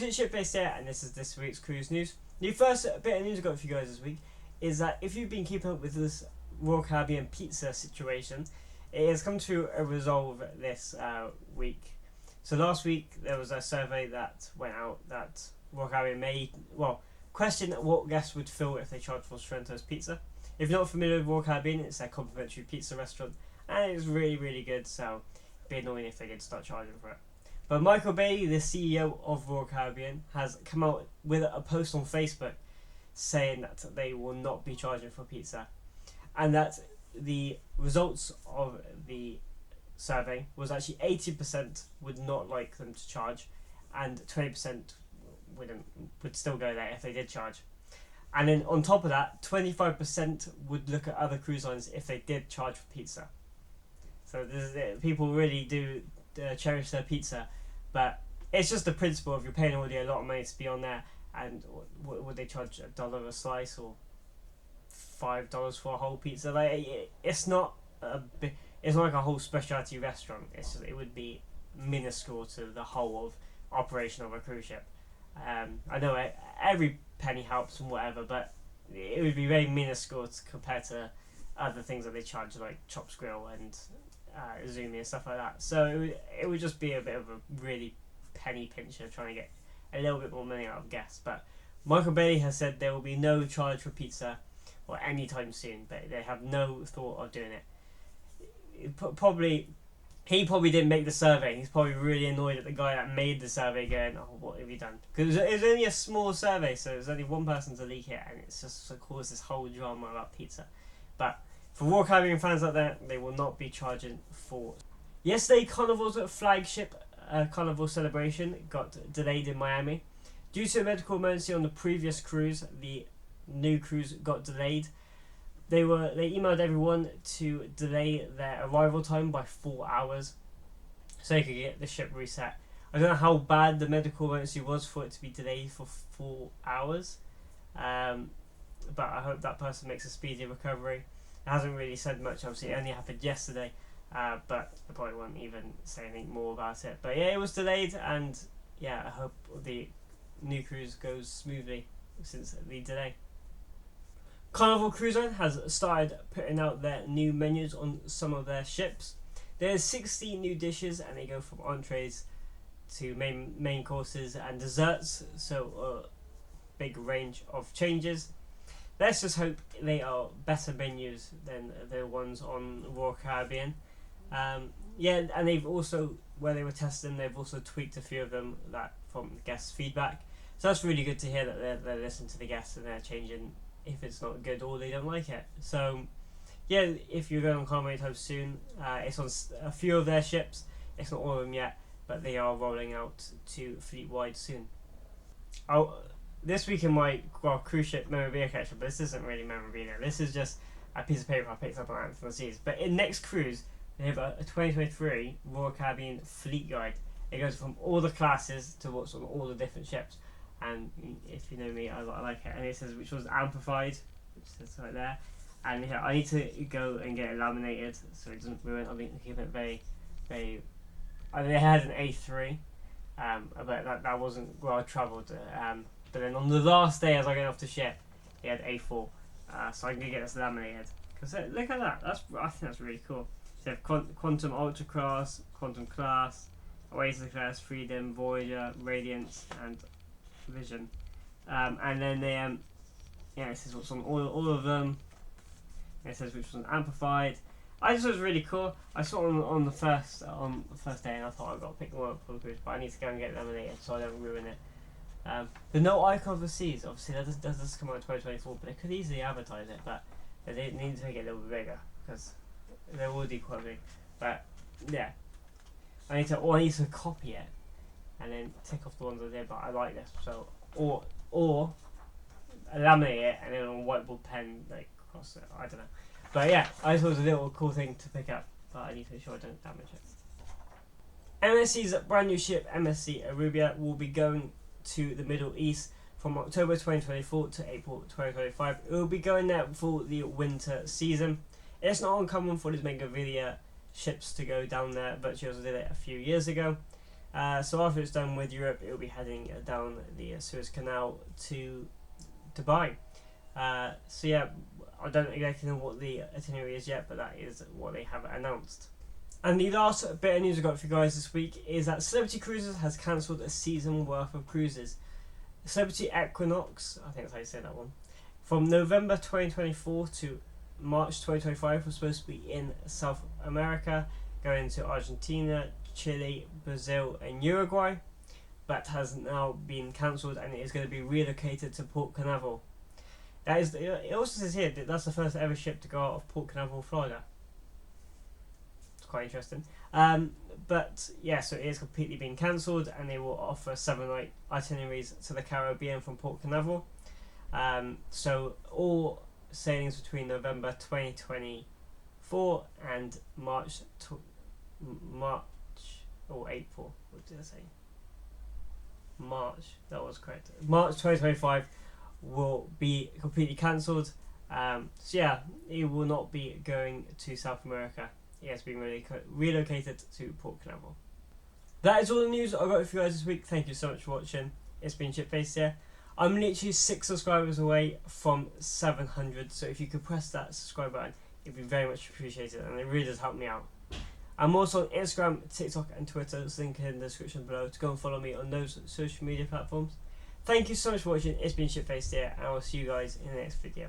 guys, it's Shipbase here, and this is this week's cruise news. The first bit of news I got for you guys this week is that if you've been keeping up with this Royal Caribbean pizza situation, it has come to a resolve this week. So last week there was a survey that went out that Royal Caribbean questioned what guests would feel if they charged for Sorrento's pizza. If you're not familiar with Royal Caribbean, it's their complimentary pizza restaurant, and it's really, really good, so it'd be annoying if they did start charging for it. But Michael Bailey, the CEO of Royal Caribbean, has come out with a post on Facebook saying that they will not be charging for pizza, and that the results of the survey was actually 80% would not like them to charge, and 20% would still go there if they did charge. And then on top of that, 25% would look at other cruise lines if they did charge for pizza. So people really do cherish their pizza, but it's just the principle of you're paying already a lot of money to be on there, and would they charge $1 a slice or $5 for a whole pizza? Like, it's not it's not like a whole specialty restaurant. It would be minuscule to the whole of operation of a cruise ship. I know every penny helps and whatever, but it would be very minuscule compared to other things that they charge, like Chops Grill and Zumi and stuff like that. So it would just be a bit of a really penny pincher trying to get a little bit more money out of guests. But Michael Bailey has said there will be no charge for pizza or anytime soon, but they have no thought of doing it. He probably didn't make the survey. He's probably really annoyed at the guy that made the survey, going, "Oh, what have you done?" Because it was only a small survey, so there's only one person to leak it, and it's just caused this whole drama about pizza. But for Royal Caribbean fans out there, they will not be charging for. Yesterday, Carnival's flagship Carnival celebration got delayed in Miami due to a medical emergency on the previous cruise. The new cruise got delayed. They emailed everyone to delay their arrival time by 4 hours so they could get the ship reset. I don't know how bad the medical emergency was for it to be delayed for 4 hours, but I hope that person makes a speedy recovery. It hasn't really said much, obviously it only happened yesterday, but I probably won't even say anything more about it. But yeah, it was delayed, and yeah, I hope the new cruise goes smoothly since the delay. Carnival Cruise Line has started putting out their new menus on some of their ships. There's 60 new dishes, and they go from entrees to main courses and desserts, so a big range of changes. Let's just hope they are better menus than the ones on Royal Caribbean. Yeah, and they've also, where they were testing, they've also tweaked a few of them that from guest feedback. So that's really good to hear that they're listening to the guests and they're changing if it's not good or they don't like it. So yeah, if you're going on Carnival anytime soon, it's on a few of their ships. It's not all of them yet, but they are rolling out to fleet-wide soon. This week in my cruise ship memorabilia collection, but this isn't really memorabilia. This is just a piece of paper I picked up on Anthem Seas. But in next cruise, they have a 2023 Royal Caribbean Fleet Guide. It goes from all the classes to what's on all the different ships. And if you know me, I like it. And it says which was amplified, which says right there. And yeah, I need to go and get it laminated so it doesn't ruin. I think keep it very, very. I mean, it had an A3, but that wasn't where I travelled. But then on the last day, as I got off the ship, it had A4, so I can get this laminated. Cause look at that. I think that's really cool. So they have Quantum Ultra Class, Quantum Class, Oasis Class, Freedom, Voyager, Radiance, and Vision, and then they it says what's on all of them. It says which was amplified. I just thought it was really cool. I saw it on the first day, and I thought I've got to pick them up for the cruise, but I need to go and get it laminated so I don't ruin it. The No Icon for Seas, obviously that does come out in 2024, but they could easily advertise it, but they need to make it a little bit bigger because they're already quite big. But yeah, I need to copy it and then tick off the ones I did, but I like this, so or laminate it and then on whiteboard pen like across it. I don't know, but yeah, I thought it was a little cool thing to pick up, but I need to make sure I don't damage it. MSC's brand new ship MSC Arubia will be going to the Middle East from October 2024 to April 2025. It will be going there for the winter season. It's not uncommon for these Megavilla ships to go down there, but she also did it a few years ago. So after it's done with Europe, it will be heading down the Suez Canal to Dubai. So yeah, I don't exactly know what the itinerary is yet, but that is what they have announced. And the last bit of news I got for you guys this week is that Celebrity Cruises has cancelled a season worth of cruises. Celebrity Equinox, I think that's how you say that one, from November 2024 to March 2025 was supposed to be in South America, going to Argentina, Chile, Brazil and Uruguay, but has now been cancelled and it is going to be relocated to Port Canaveral. That is, it also says here that that's the first ever ship to go out of Port Canaveral, Florida. It's quite interesting. But yeah, so it is completely being cancelled and they will offer 7-night itineraries to the Caribbean from Port Canaveral. So all sailings between November 2024 and March or April. What did I say? March. That was correct. March 2025 will be completely cancelled. So yeah, it will not be going to South America. It has been relocated to Port Canaveral. That is all the news I got for you guys this week. Thank you so much for watching. It's been Chipface here. I'm literally 6 subscribers away from 700, so if you could press that subscribe button, it'd be very much appreciated, and it really does help me out. I'm also on Instagram, TikTok and Twitter. There's a link in the description below to go and follow me on those social media platforms. Thank you so much for watching. It's been Chipface here, and I will see you guys in the next video.